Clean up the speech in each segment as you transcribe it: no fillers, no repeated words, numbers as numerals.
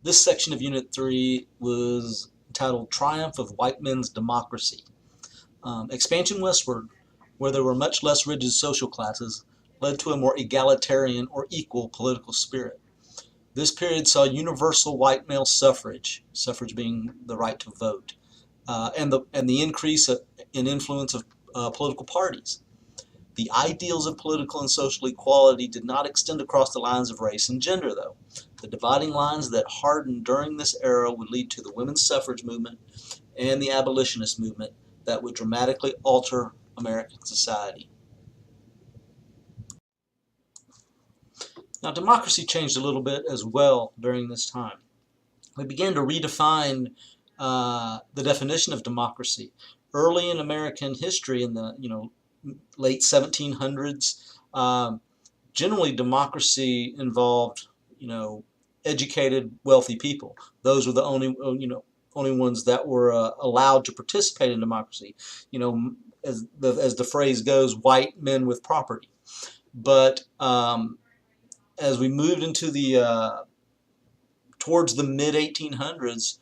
This section of Unit 3 was entitled Triumph of White Men's Democracy. Expansion westward, where there were much less rigid social classes, led to a more egalitarian or equal political spirit. This period saw universal white male suffrage, suffrage being the right to vote, and the increase in influence of political parties. The ideals of political and social equality did not extend across the lines of race and gender, though. The dividing lines that hardened during this era would lead to the women's suffrage movement and the abolitionist movement that would dramatically alter American society. Now, democracy changed a little bit as well during this time. We began to redefine the definition of democracy. Early in American history, in the late 1700s, generally democracy involved educated, wealthy people. Those were the only ones that were allowed to participate in democracy. As the phrase goes, white men with property. But as we moved into the towards the mid 1800s,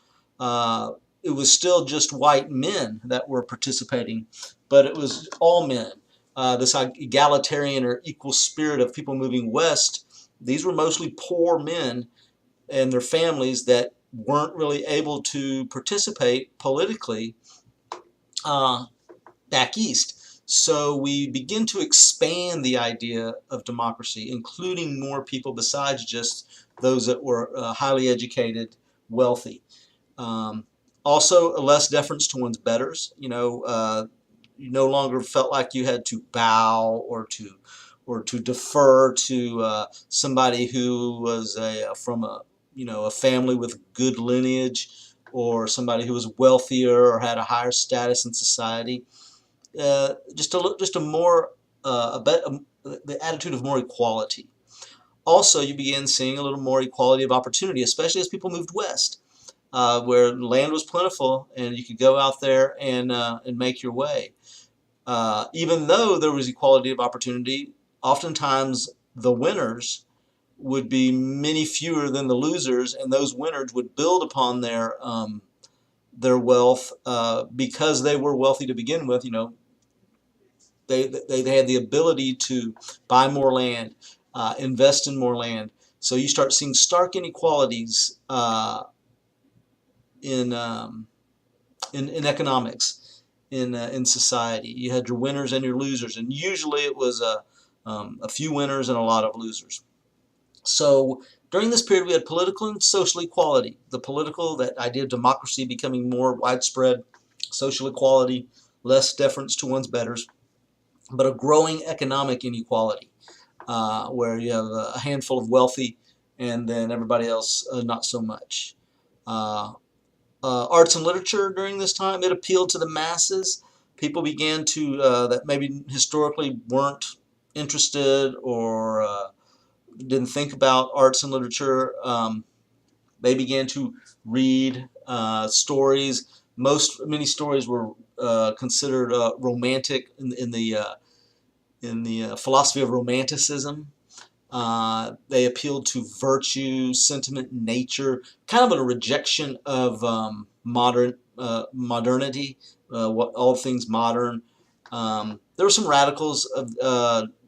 it was still just white men that were participating, but it was all men. This egalitarian or equal spirit of people moving west, these were mostly poor men and their families that weren't really able to participate politically back east. So we begin to expand the idea of democracy, including more people besides just those that were highly educated, wealthy. Also, less deference to one's betters. You no longer felt like you had to bow or to defer to somebody who was from a family with good lineage, or somebody who was wealthier or had a higher status in society. The attitude of more equality. Also, you begin seeing a little more equality of opportunity, especially as people moved west, where land was plentiful and you could go out there and make your way. Even though there was equality of opportunity, oftentimes the winners would be many fewer than the losers, and those winners would build upon their wealth because they were wealthy to begin with. They had the ability to buy more land, invest in more land. So you start seeing stark inequalities in economics, in society. You had your winners and your losers, and usually it was a few winners and a lot of losers. So during this period, we had political and social equality. That idea of democracy becoming more widespread, social equality, less deference to one's betters, but a growing economic inequality, where you have a handful of wealthy and then everybody else not so much. Arts and literature during this time, it appealed to the masses. People began to, that maybe historically weren't interested or didn't think about arts and literature, they began to read stories. Many stories were considered romantic in the philosophy of Romanticism. They appealed to virtue, sentiment, nature, kind of a rejection of modernity, all things modern. There were some radicals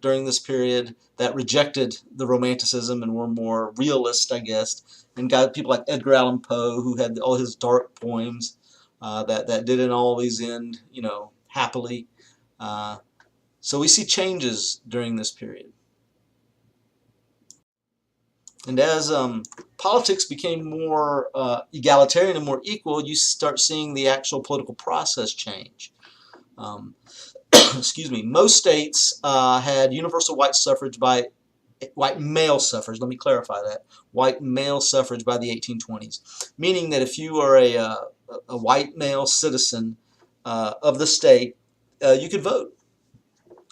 during this period that rejected the Romanticism and were more realist, I guess, and got people like Edgar Allan Poe, who had all his dark poems that didn't always end, happily. So we see changes during this period. And as politics became more egalitarian and more equal, you start seeing the actual political process change. Excuse me. Most states had universal white male suffrage. Let me clarify that. White male suffrage by the 1820s, meaning that if you are a white male citizen of the state, you could vote.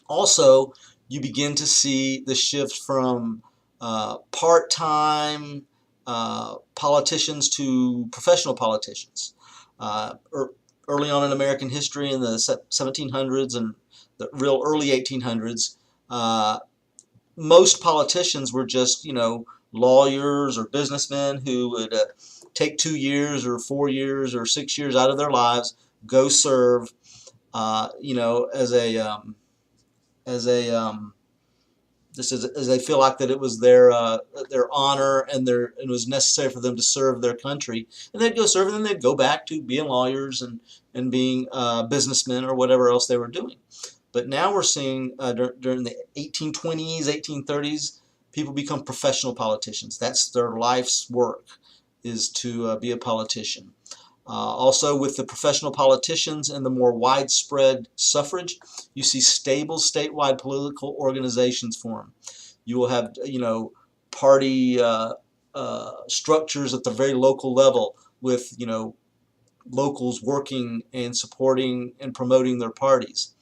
Also, you begin to see the shift from part-time politicians to professional politicians. Early on in American history, in the 1700s and the real early 1800s, most politicians were just, lawyers or businessmen who would take 2 years or 4 years or 6 years out of their lives, go serve, as just as they feel like that it was their honor and it was necessary for them to serve their country, and they'd go serve, and then they'd go back to being lawyers and being businessmen or whatever else they were doing. But now we're seeing during the 1820s, 1830s, people become professional politicians. That's their life's work, is to be a politician. Also, with the professional politicians and the more widespread suffrage, you see stable statewide political organizations form. You will have, party structures at the very local level with, locals working and supporting and promoting their parties.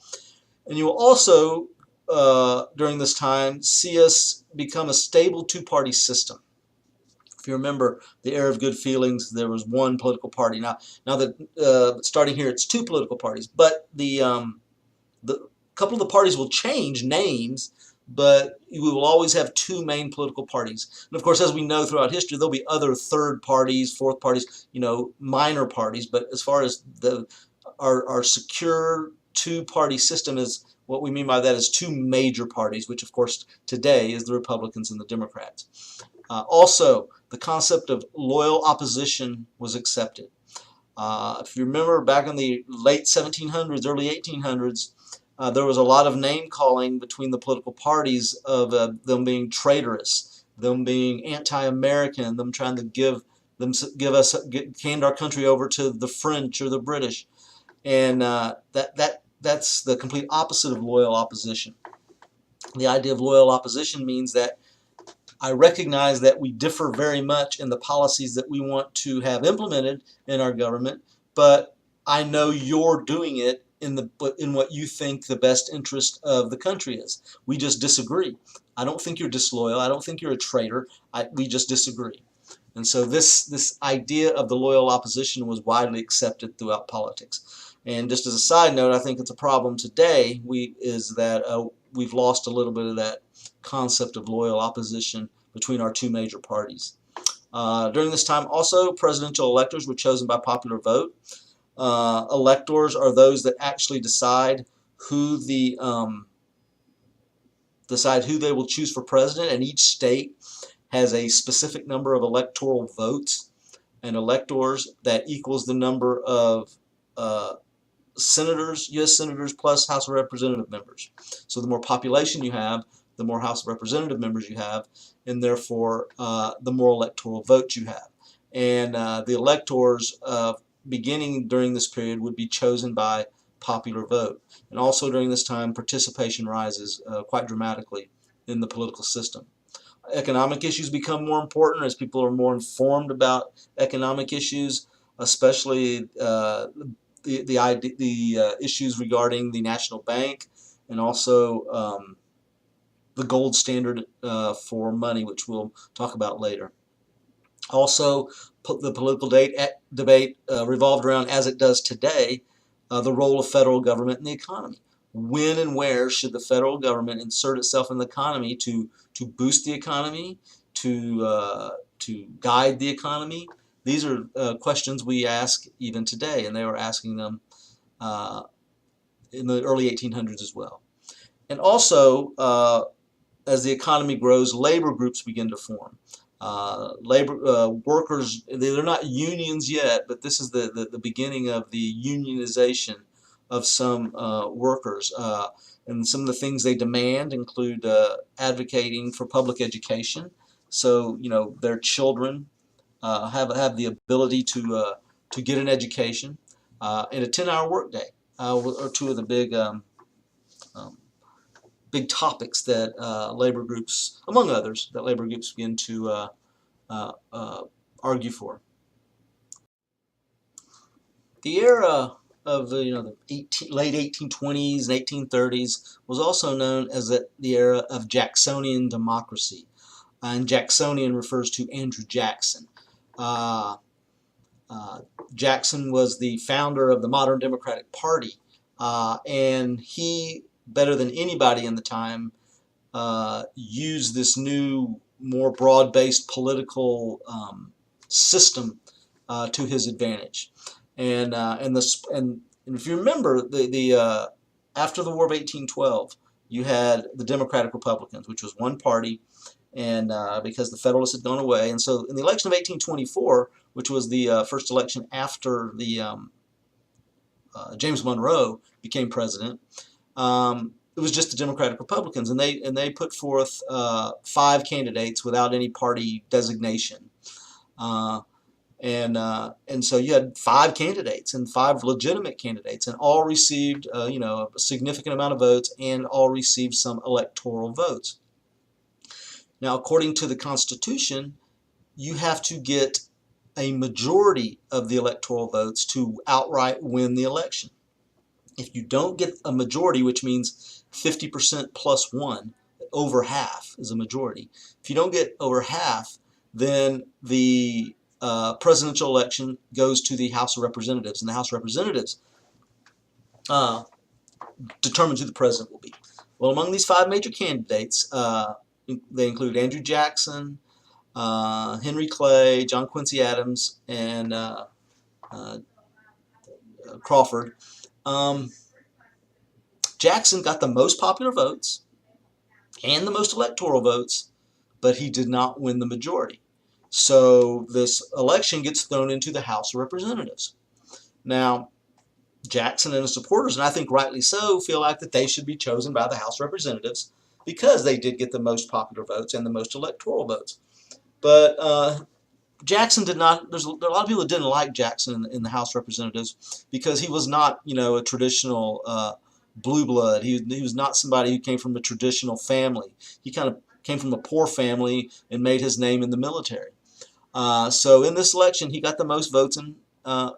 And you will also, during this time, see us become a stable two-party system. If you remember the era of good feelings, there was one political party. Now that starting here, it's two political parties. But the couple of the parties will change names, but we will always have two main political parties. And of course, as we know throughout history, there'll be other third parties, fourth parties, minor parties. But as far as our secure two-party system, is what we mean by that is two major parties, which of course today is the Republicans and the Democrats. Also, the concept of loyal opposition was accepted. If you remember back in the late 1700s, early 1800s, there was a lot of name-calling between the political parties of them being traitorous, them being anti-American, them trying to hand our country over to the French or the British, and that's the complete opposite of loyal opposition. The idea of loyal opposition means that I recognize that we differ very much in the policies that we want to have implemented in our government, but I know you're doing it in what you think the best interest of the country is. We just disagree. I don't think you're disloyal. I don't think you're a traitor. We just disagree. And so this idea of the loyal opposition was widely accepted throughout politics. And just as a side note, I think it's a problem today is that we've lost a little bit of that concept of loyal opposition between our two major parties. During this time also, presidential electors were chosen by popular vote. Electors are those that actually decide who they will choose for president, and each state has a specific number of electoral votes and electors that equals the number of senators, U.S. senators, plus House of Representative members. So the more population you have, the more House of Representative members you have, and therefore the more electoral votes you have. And the electors beginning during this period would be chosen by popular vote. And also during this time, participation rises quite dramatically in the political system. Economic issues become more important as people are more informed about economic issues, especially the issues regarding the national bank and also the gold standard for money, which we'll talk about later. Also, the political debate revolved around, as it does today, the role of federal government in the economy. When and where should the federal government insert itself in the economy to boost the economy, to guide the economy? These are questions we ask even today, and they were asking them in the early 1800s as well. And also, as the economy grows, labor groups begin to form. Workers, they're not unions yet, but this is the beginning of the unionization of some workers. And some of the things they demand include advocating for public education. So, their children have the ability to get an education, and a 10-hour workday are two of the big topics that labor groups, among others, that labor groups begin to argue for. The era of the late 1820s and 1830s was also known as the era of Jacksonian democracy, and Jacksonian refers to Andrew Jackson. Jackson was the founder of the modern Democratic Party, and he, better than anybody in the time, used this new more broad-based political system to his advantage. And if you remember, the after the War of 1812, you had the Democratic Republicans, which was one party, and because the Federalists had gone away. And so in the election of 1824, which was the first election after the James Monroe became president, it was just the Democratic Republicans, and they put forth 5 candidates without any party designation. And so you had 5 candidates and 5 legitimate candidates, and all received a significant amount of votes, and all received some electoral votes. Now, according to the Constitution, you have to get a majority of the electoral votes to outright win the election. If you don't get a majority, which means 50% plus 1, over half is a majority. If you don't get over half, then the presidential election goes to the House of Representatives, and the House of Representatives determines who the president will be. Well, among these 5 major candidates, they include Andrew Jackson, Henry Clay, John Quincy Adams, and Crawford. Jackson got the most popular votes and the most electoral votes, but he did not win the majority. So this election gets thrown into the House of Representatives. Now, Jackson and his supporters, and I think rightly so, feel like that they should be chosen by the House of Representatives because they did get the most popular votes and the most electoral votes. But Jackson did not. There's a lot of people that didn't like Jackson in the House of Representatives because he was not, a traditional blue blood. He was not somebody who came from a traditional family. He kind of came from a poor family and made his name in the military. So in this election, he got the most votes and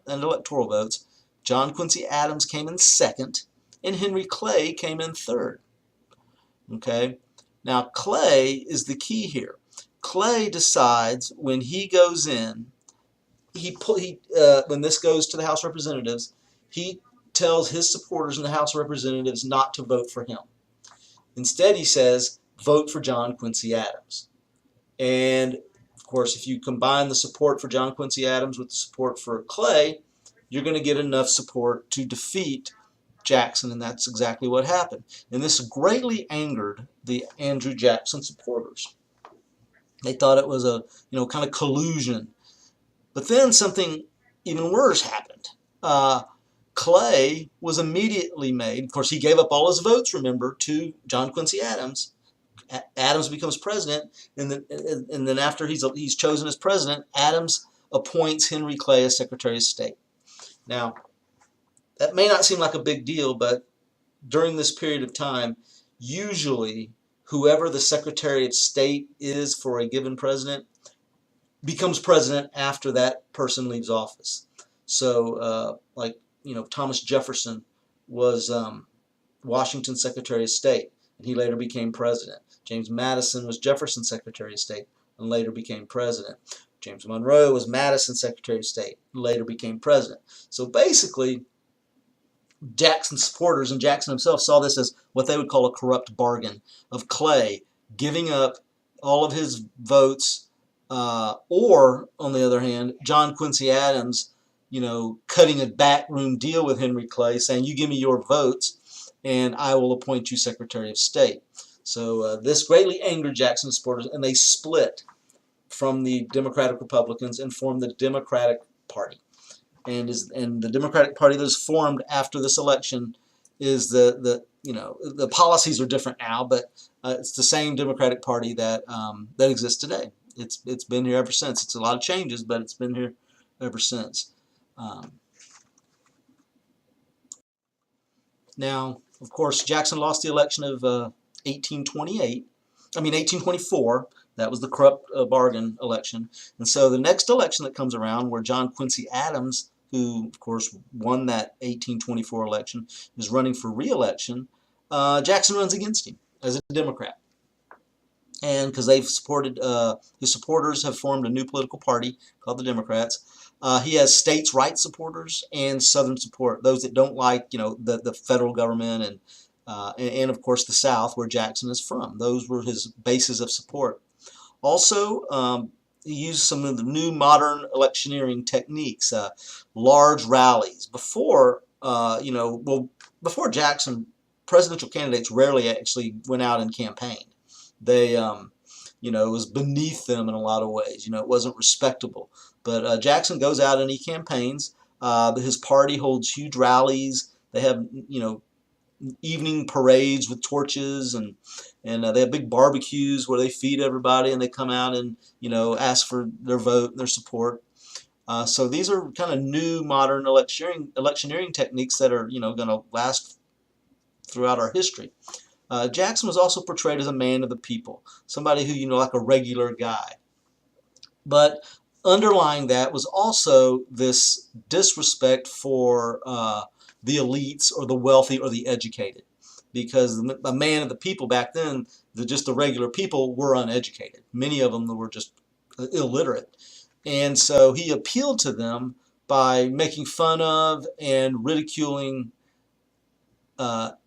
electoral votes. John Quincy Adams came in second, and Henry Clay came in third. Okay, now Clay is the key here. Clay decides when he goes in, when this goes to the House of Representatives, he tells his supporters in the House of Representatives not to vote for him. Instead, he says, vote for John Quincy Adams. And, of course, if you combine the support for John Quincy Adams with the support for Clay, you're going to get enough support to defeat Jackson, and that's exactly what happened. And this greatly angered the Andrew Jackson supporters. They thought it was a kind of collusion. But then something even worse happened. Clay was immediately made, of course he gave up all his votes, remember, to John Quincy Adams. Adams becomes president, and then after he's chosen as president, Adams appoints Henry Clay as Secretary of State. Now, that may not seem like a big deal, but during this period of time, usually whoever the Secretary of State is for a given president becomes president after that person leaves office. So, Thomas Jefferson was Washington's Secretary of State, and he later became president. James Madison was Jefferson's Secretary of State and later became president. James Monroe was Madison's Secretary of State and later became president. So basically, Jackson's supporters and Jackson himself saw this as what they would call a corrupt bargain of Clay giving up all of his votes, or, on the other hand, John Quincy Adams, cutting a backroom deal with Henry Clay, saying, you give me your votes, and I will appoint you Secretary of State. So this greatly angered Jackson's supporters, and they split from the Democratic Republicans and formed the Democratic Party. And the Democratic Party that is formed after this election is the policies are different now, but it's the same Democratic Party that exists today. It's been here ever since. It's a lot of changes, but it's been here ever since. Now, of course, Jackson lost the election of 1824. That was the corrupt bargain election. And so the next election that comes around, where John Quincy Adams, who, of course, won that 1824 election, is running for re-election, Jackson runs against him as a Democrat. And because they've supported, his supporters have formed a new political party called the Democrats. He has states' rights supporters and Southern support, those that don't like, the federal government and of course the South, where Jackson is from. Those were his bases of support. Also, he used some of the new modern electioneering techniques, large rallies. Before Jackson, presidential candidates rarely actually went out and campaigned. They, it was beneath them in a lot of ways. It wasn't respectable. But Jackson goes out and he campaigns. His party holds huge rallies. They have, evening parades with torches, and they have big barbecues where they feed everybody, and they come out and ask for their vote and their support. So these are kind of new modern electioneering techniques that are going to last throughout our history. Jackson was also portrayed as a man of the people, somebody who like a regular guy. But underlying that was also this disrespect for the elites or the wealthy or the educated, because a man of the people back then, just the regular people, were uneducated. Many of them were just illiterate. And so he appealed to them by making fun of and ridiculing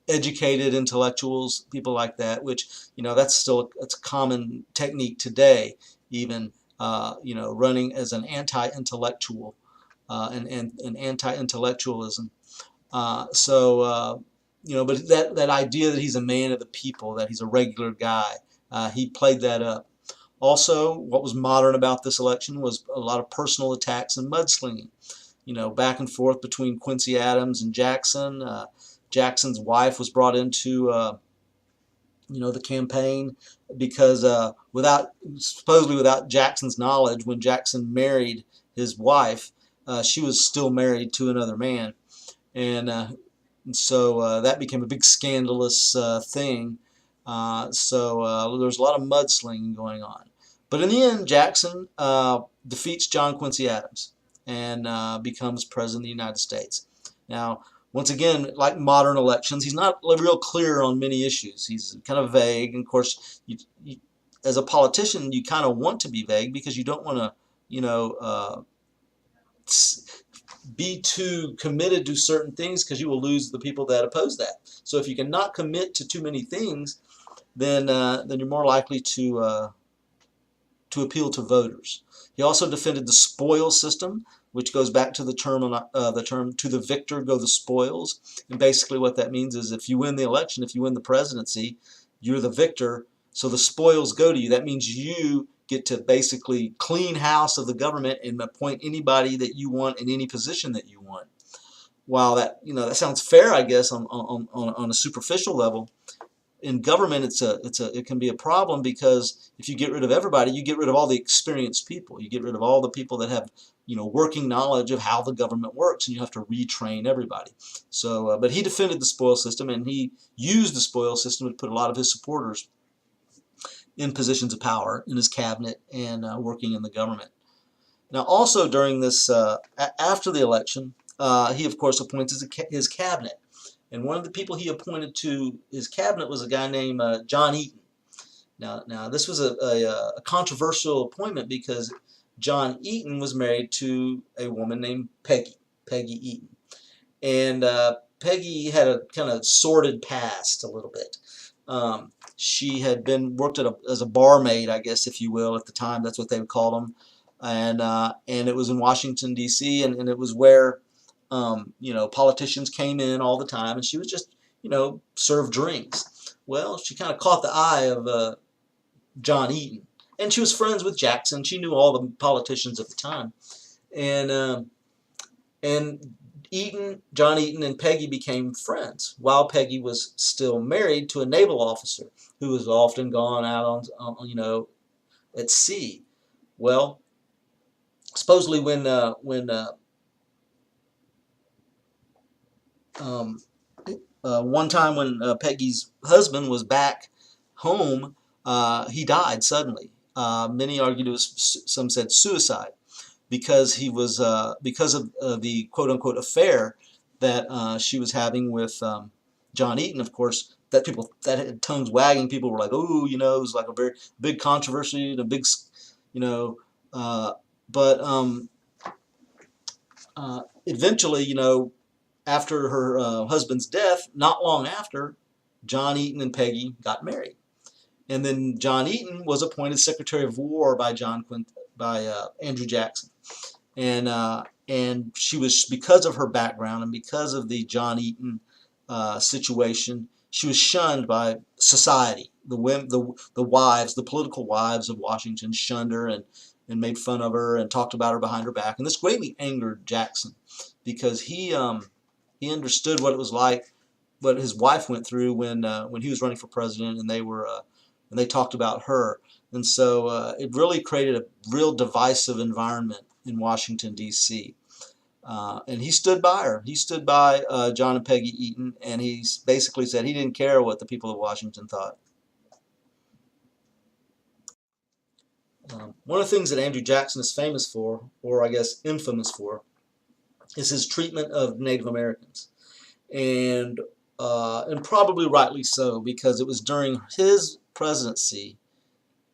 educated intellectuals, people like that, which, that's a common technique today, even, running as an anti-intellectual and anti-intellectualism. But that idea that he's a man of the people, that he's a regular guy, he played that up. Also, what was modern about this election was a lot of personal attacks and mudslinging. Back and forth between Quincy Adams and Jackson. Jackson's wife was brought into the campaign because supposedly without Jackson's knowledge, when Jackson married his wife, she was still married to another man, and so that became a big scandalous thing. So there's a lot of mudslinging going on. But in the end, Jackson defeats John Quincy Adams and becomes president of the United States. Now, once again, like modern elections, he's not real clear on many issues. He's kind of vague. And of course, as a politician, you kind of want to be vague because you don't want to, be too committed to certain things, because you will lose the people that oppose that. So if you cannot commit to too many things, then you're more likely to appeal to voters. He also defended the spoils system, which goes back to the term "to the victor go the spoils." And basically what that means is, if you win the election, if you win the presidency, you're the victor, so the spoils go to you. That means you get to basically clean house of the government and appoint anybody that you want in any position that you want. While that sounds fair, I guess, on a superficial level, in government it can be a problem, because if you get rid of everybody, you get rid of all the experienced people. You get rid of all the people that have working knowledge of how the government works, and you have to retrain everybody. So, but he defended the spoil system, and he used the spoil system to put a lot of his supporters in positions of power in his cabinet and working in the government. Now, also during this, after the election, he of course appoints his cabinet. And one of the people he appointed to his cabinet was a guy named John Eaton. Now this was a controversial appointment, because John Eaton was married to a woman named Peggy Eaton. And Peggy had a kind of sordid past a little bit. She had worked as a barmaid, I guess, if you will, at the time. That's what they would call them. And it was in Washington, D.C., and it was where politicians came in all the time, and she was just, served drinks. Well, she kind of caught the eye of John Eaton, and she was friends with Jackson. She knew all the politicians at the time, and John Eaton and Peggy became friends while Peggy was still married to a naval officer who was often gone out on at sea. Well, supposedly when one time when Peggy's husband was back home, he died suddenly. Many argued it was, some said, suicide, because he was because of the quote-unquote affair that she was having with John Eaton. Of course, that had tongues wagging. People were like, "Oh, it was like a very big controversy and a big, but eventually, after her husband's death, not long after, John Eaton and Peggy got married. And then John Eaton was appointed Secretary of War by Andrew Jackson. And she was, because of her background and because of the John Eaton situation, she was shunned by society. The wives, the political wives of Washington, shunned her and made fun of her and talked about her behind her back. And this greatly angered Jackson, because he understood what it was like, what his wife went through when he was running for president, and they talked about her. And so it really created a real divisive environment in Washington, D.C. And he stood by her. He stood by John and Peggy Eaton, and he basically said he didn't care what the people of Washington thought. One of the things that Andrew Jackson is famous for, or I guess infamous for, is his treatment of Native Americans. And probably rightly so, because it was during his presidency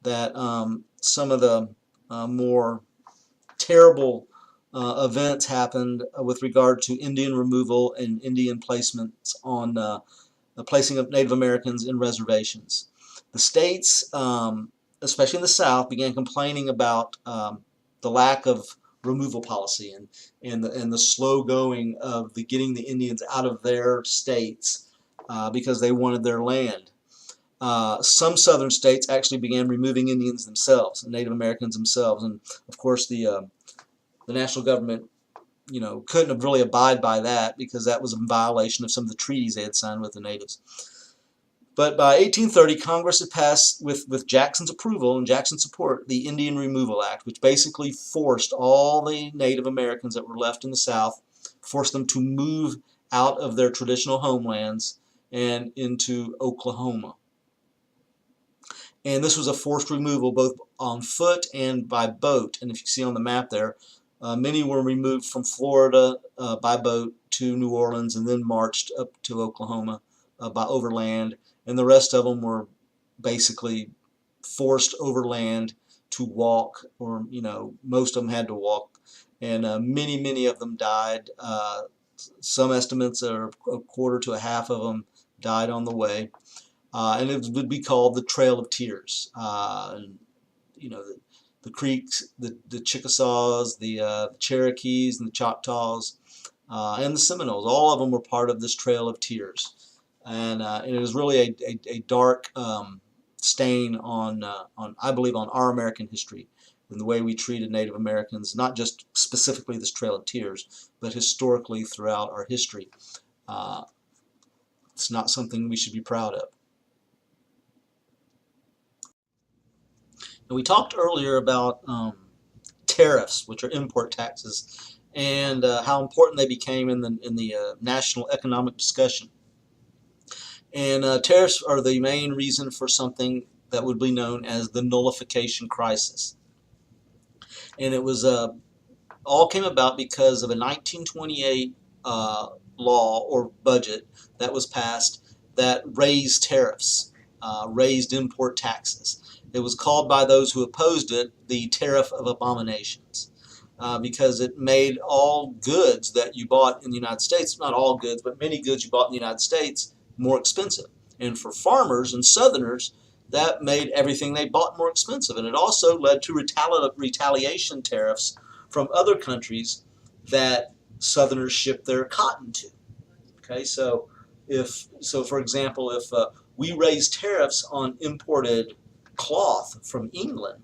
that some of the more terrible events happened with regard to Indian removal and Indian placements on the placing of Native Americans in reservations. The states, especially in the South, began complaining about the lack of removal policy and the slow going of getting the Indians out of their states because they wanted their land. Some southern states actually began removing Indians themselves, Native Americans themselves, and of course the national government, couldn't have really abide by that, because that was in violation of some of the treaties they had signed with the natives. But by 1830, Congress had passed, with Jackson's approval and Jackson's support, the Indian Removal Act, which basically forced all the Native Americans that were left in the South, forced them to move out of their traditional homelands and into Oklahoma. And this was a forced removal both on foot and by boat. And if you see on the map there, many were removed from Florida by boat to New Orleans and then marched up to Oklahoma by overland. And the rest of them were basically forced overland to walk, or most of them had to walk, and many of them died. Some estimates are a quarter to a half of them died on the way, and it would be called the Trail of Tears. And, the Creeks, the Chickasaws, the Cherokees, and the Choctaws, and the Seminoles, all of them were part of this Trail of Tears. And it was really a dark stain on I believe on our American history and the way we treated Native Americans, not just specifically this Trail of Tears, but historically throughout our history. It's not something we should be proud of. And we talked earlier about tariffs, which are import taxes, and how important they became in the national economic discussion. And tariffs are the main reason for something that would be known as the Nullification crisis. And it was all came about because of a 1928 law or budget that was passed that raised tariffs, raised import taxes. It was called by those who opposed it the Tariff of Abominations, because it made all goods that you bought in the United States, not all goods, but many goods you bought in the United States, more expensive. And for farmers and Southerners, that made everything they bought more expensive. And it also led to retaliation tariffs from other countries that Southerners shipped their cotton to. Okay, so for example, if we raise tariffs on imported cloth from England,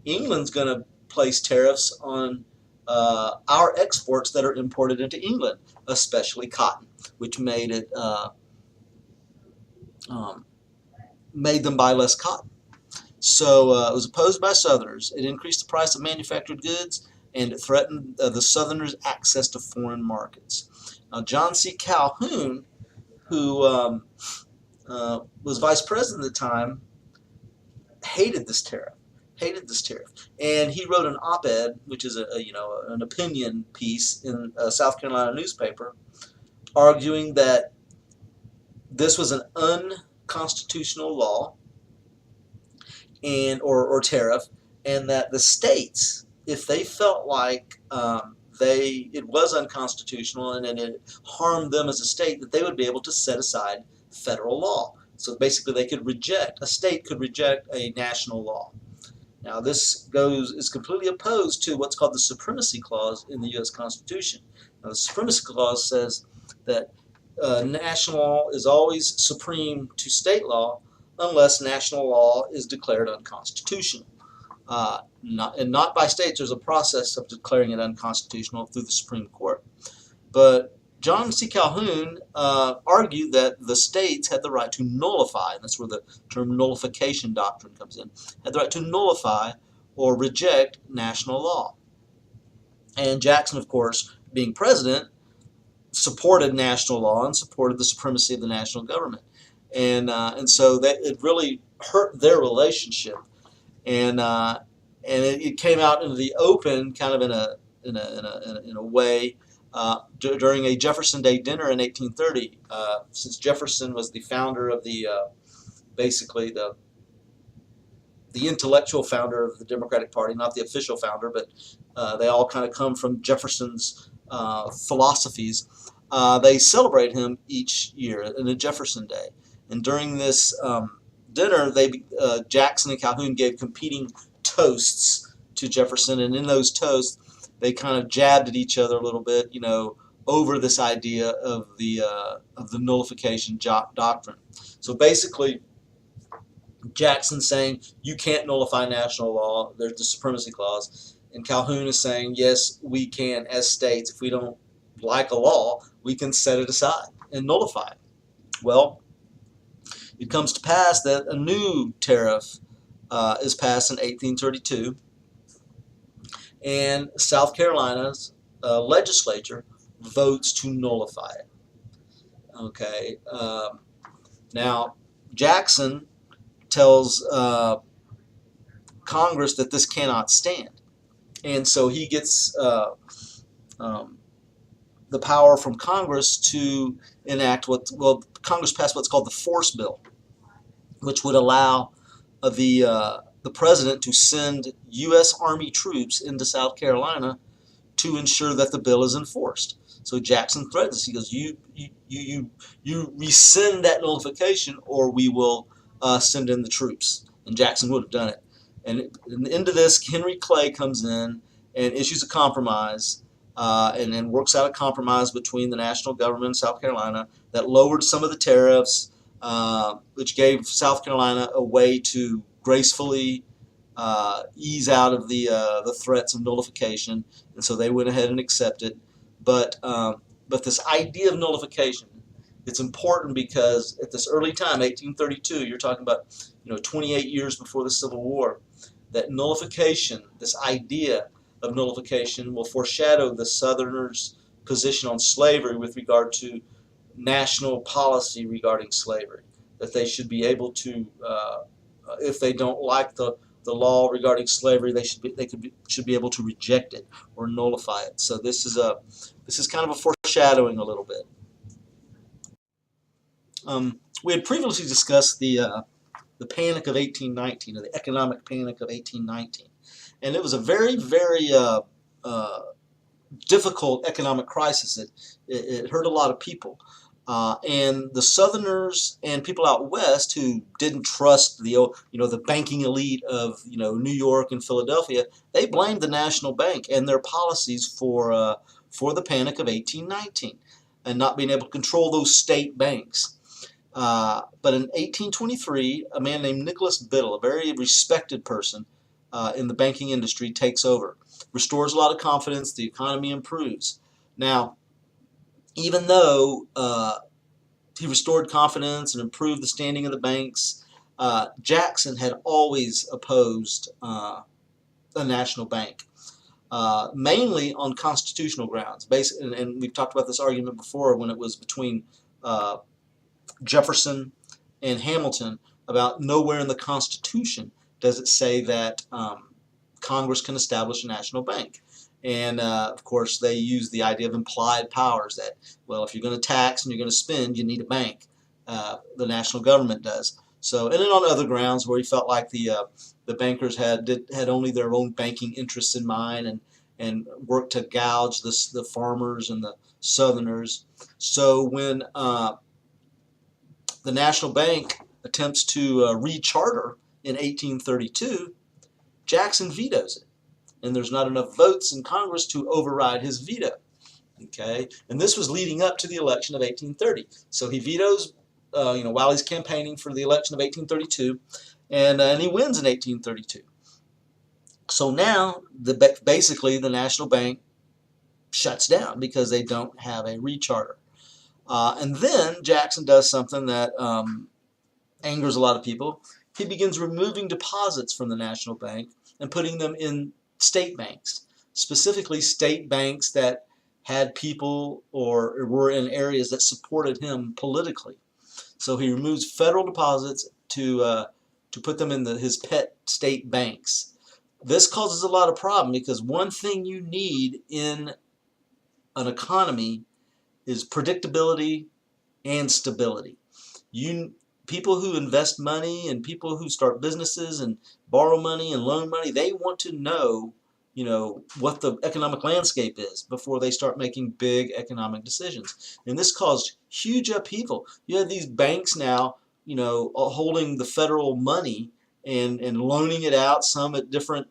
England's going to place tariffs on our exports that are imported into England, especially cotton, which made it made them buy less cotton. So it was opposed by Southerners. It increased the price of manufactured goods, and it threatened the Southerners' access to foreign markets. Now, John C. Calhoun, who was vice president at the time, hated this tariff, and he wrote an op-ed, which is an opinion piece in a South Carolina newspaper, arguing that this was an unconstitutional law or tariff, and that the states, if they felt like it was unconstitutional and it harmed them as a state, that they would be able to set aside federal law. So basically they could reject, a state could reject a national law. Now this is completely opposed to what's called the Supremacy Clause in the U.S. Constitution. Now the Supremacy Clause says that national law is always supreme to state law unless national law is declared unconstitutional. Not by states. There's a process of declaring it unconstitutional through the Supreme Court. But John C. Calhoun argued that the states had the right to nullify, and that's where the term nullification doctrine comes in, had the right to nullify or reject national law. And Jackson, of course, being president, supported national law and supported the supremacy of the national government. And so that it really hurt their relationship. And it came out into the open, kind of in a way, during a Jefferson Day dinner in 1830. Since Jefferson was the founder of basically the intellectual founder of the Democratic Party, not the official founder, but they all kind of come from Jefferson's philosophies. They celebrate him each year in a Jefferson Day, and during this dinner, Jackson and Calhoun gave competing toasts to Jefferson, and in those toasts, they kind of jabbed at each other a little bit, over this idea of the nullification doctrine. So basically, Jackson saying you can't nullify national law. There's the Supremacy Clause, and Calhoun is saying yes, we can as states. If we don't like a law, we can set it aside and nullify it. Well, it comes to pass that a new tariff is passed in 1832, and South Carolina's legislature votes to nullify it. Okay. Now, Jackson tells Congress that this cannot stand, and so he gets the power from Congress to enact Congress passed what's called the Force Bill, which would allow the president to send U.S. Army troops into South Carolina to ensure that the bill is enforced. So Jackson threatens. He goes, "You rescind that nullification, or we will send in the troops." And Jackson would have done it. And into this, Henry Clay comes in and issues a compromise, and then works out a compromise between the national government and South Carolina that lowered some of the tariffs, which gave South Carolina a way to gracefully ease out of the threats of nullification, and so they went ahead and accepted. But this idea of nullification, it's important because at this early time, 1832, you're talking about 28 years before the Civil War, that nullification, this idea of nullification, will foreshadow the Southerners' position on slavery with regard to national policy regarding slavery. That they should be able to, if they don't like the law regarding slavery, they should be able to reject it or nullify it. So this is kind of a foreshadowing a little bit. We had previously discussed the Panic of 1819, or the economic panic of 1819, and it was a very, very difficult economic crisis. It hurt a lot of people. And the Southerners and people out west who didn't trust the banking elite of New York and Philadelphia, they blamed the national bank and their policies for the Panic of 1819 and not being able to control those state banks. But in 1823, a man named Nicholas Biddle, a very respected person in the banking industry, takes over, restores a lot of confidence, the economy improves. Now, even though he restored confidence and improved the standing of the banks, Jackson had always opposed a national bank, mainly on constitutional grounds. And we've talked about this argument before when it was between Jefferson and Hamilton about nowhere in the Constitution does it say that Congress can establish a national bank. And, of course, they use the idea of implied powers that, well, if you're going to tax and you're going to spend, you need a bank. The national government does. So, and then on other grounds where he felt like the bankers had only their own banking interests in mind and worked to gouge the farmers and the Southerners. So when the national bank attempts to recharter in 1832, Jackson vetoes it, and there's not enough votes in Congress to override his veto. Okay, and this was leading up to the election of 1830. So he vetoes, while he's campaigning for the election of 1832, and he wins in 1832. So now, basically, the National Bank shuts down because they don't have a recharter. And then Jackson does something that angers a lot of people. He begins removing deposits from the National Bank and putting them in state banks, specifically state banks that had people or were in areas that supported him politically. So he removes federal deposits to put them in his pet state banks. This causes a lot of problem because one thing you need in an economy is predictability and stability. People who invest money and people who start businesses and borrow money and loan money, they want to know, what the economic landscape is before they start making big economic decisions. And this caused huge upheaval. You have these banks now, holding the federal money and loaning it out, some at different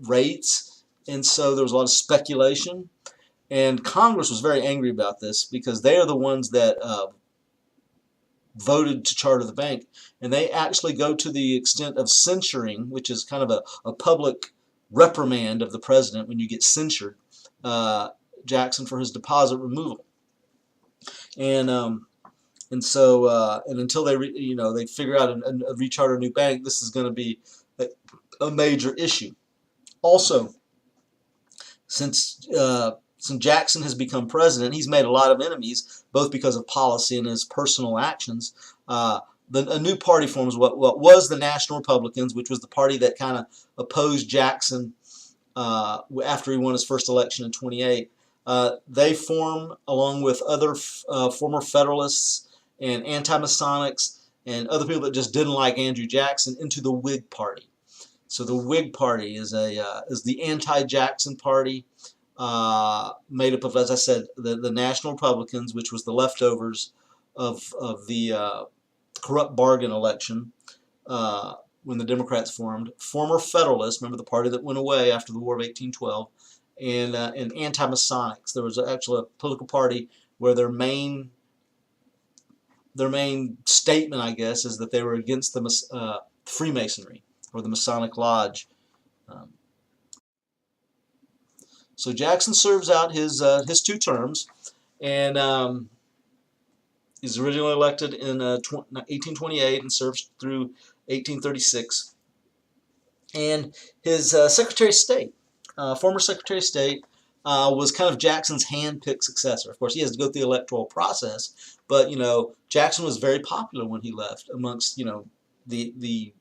rates. And so there was a lot of speculation. And Congress was very angry about this because they are the ones that voted to charter the bank. And they actually go to the extent of censuring, which is kind of a public reprimand of the president when you get censured, Jackson for his deposit removal. And until they figure out a recharter a new bank, this is going to be a major issue. Also, since Jackson has become president, he's made a lot of enemies, both because of policy and his personal actions. A new party forms, what was the National Republicans, which was the party that kind of opposed Jackson after he won his first election in 28. They form, along with other former Federalists and anti-Masonics and other people that just didn't like Andrew Jackson, into the Whig Party. So the Whig Party is the anti-Jackson party, made up of, as I said, the National Republicans, which was the leftovers of the corrupt bargain election when the Democrats formed. Former Federalists, remember the party that went away after the War of 1812, and anti-Masonics. There was actually a political party where their main statement, I guess, is that they were against the Freemasonry or the Masonic Lodge. So Jackson serves out his 2 terms, and he's originally elected in 1828 and serves through 1836. And his Secretary of State, former Secretary of State, was kind of Jackson's hand-picked successor. Of course, he has to go through the electoral process, but Jackson was very popular when he left amongst the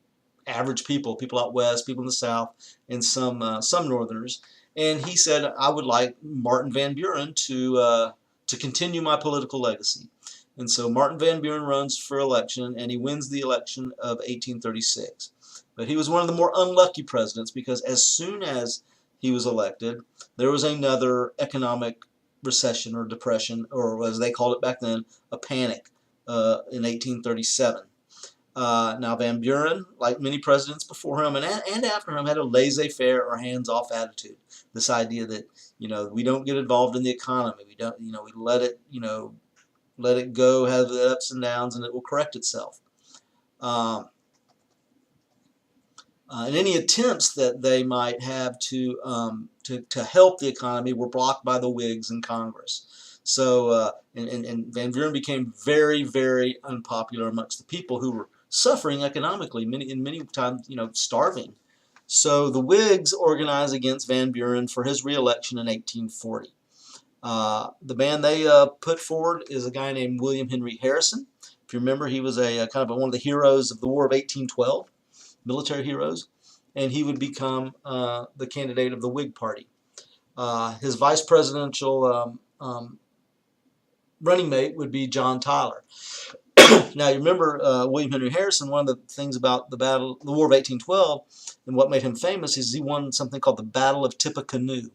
average people out west, people in the south, and some Northerners. And he said, I would like Martin Van Buren to continue my political legacy. And so Martin Van Buren runs for election, and he wins the election of 1836. But he was one of the more unlucky presidents because as soon as he was elected, there was another economic recession or depression, or as they called it back then, a panic in 1837. Now Van Buren, like many presidents before him and after him, had a laissez-faire or hands-off attitude. This idea that we don't get involved in the economy. We don't we let it go, have the ups and downs, and it will correct itself. And any attempts that they might have to help the economy were blocked by the Whigs in Congress. So and Van Buren became very, very unpopular amongst the people who were suffering economically, many times starving. So the Whigs organized against Van Buren for his re-election in 1840. The man they put forward is a guy named William Henry Harrison. If you remember, he was a kind of one of the heroes of the War of 1812, military heroes, and he would become the candidate of the Whig Party. His vice presidential running mate would be John Tyler. Now, you remember William Henry Harrison, one of the things about the War of 1812, and what made him famous is he won something called the Battle of Tippecanoe.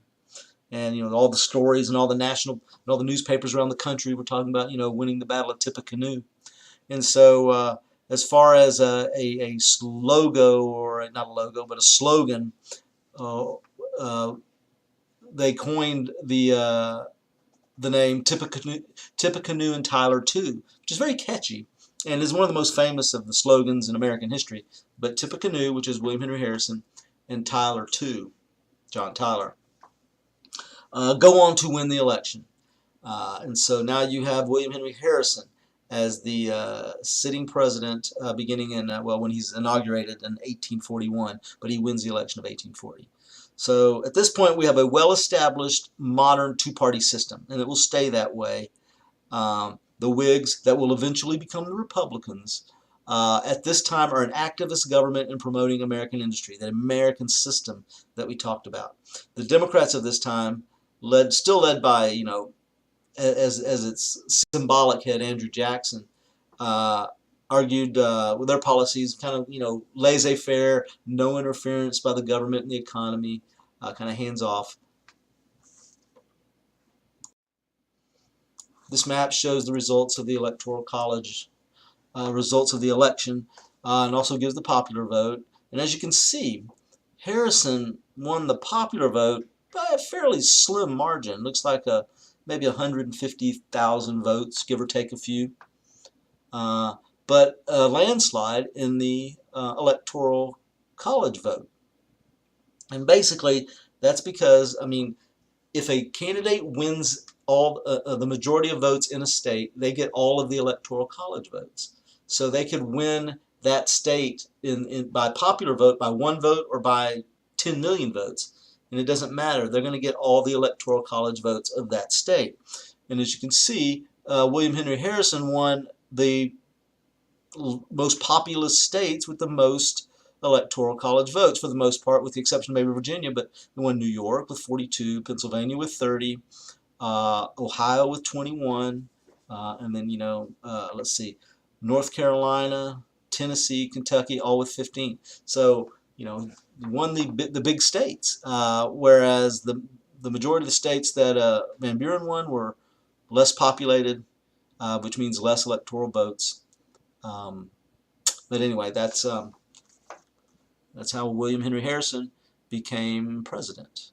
And all the stories and all the newspapers around the country were talking about winning the Battle of Tippecanoe. And so as far as a logo, or not a logo, but a slogan, uh, uh, they coined the name Tippecanoe and Tyler too, which is very catchy and is one of the most famous of the slogans in American history. But Tippecanoe, which is William Henry Harrison, and Tyler too, John Tyler, go on to win the election. And so now you have William Henry Harrison as the sitting president beginning in, well, when he's inaugurated in 1841, but he wins the election of 1840. So at this point we have a well-established modern two-party system, and it will stay that way. The Whigs, that will eventually become the Republicans, at this time are an activist government in promoting American industry, that American system that we talked about. The Democrats of this time, still led by, as its symbolic head, Andrew Jackson, uh, argued with their policies kind of, laissez-faire, no interference by the government in the economy, kind of hands off. This map shows the results of the Electoral College, results of the election, and also gives the popular vote. And as you can see, Harrison won the popular vote by a fairly slim margin. Looks like maybe 150,000 votes, give or take a few. But a landslide in the Electoral College vote. And basically, that's because, if a candidate wins the majority of votes in a state, they get all of the Electoral College votes. So they could win that state by popular vote, by one vote, or by 10 million votes. And it doesn't matter. They're going to get all the Electoral College votes of that state. And as you can see, William Henry Harrison won the most populous states with the most Electoral College votes, for the most part, with the exception of maybe Virginia, but he won New York with 42, Pennsylvania with 30, Ohio with 21, and then, let's see, North Carolina, Tennessee, Kentucky, all with 15. So, won the big states, whereas the majority of the states that Van Buren won were less populated, which means less electoral votes. But anyway, that's how William Henry Harrison became president.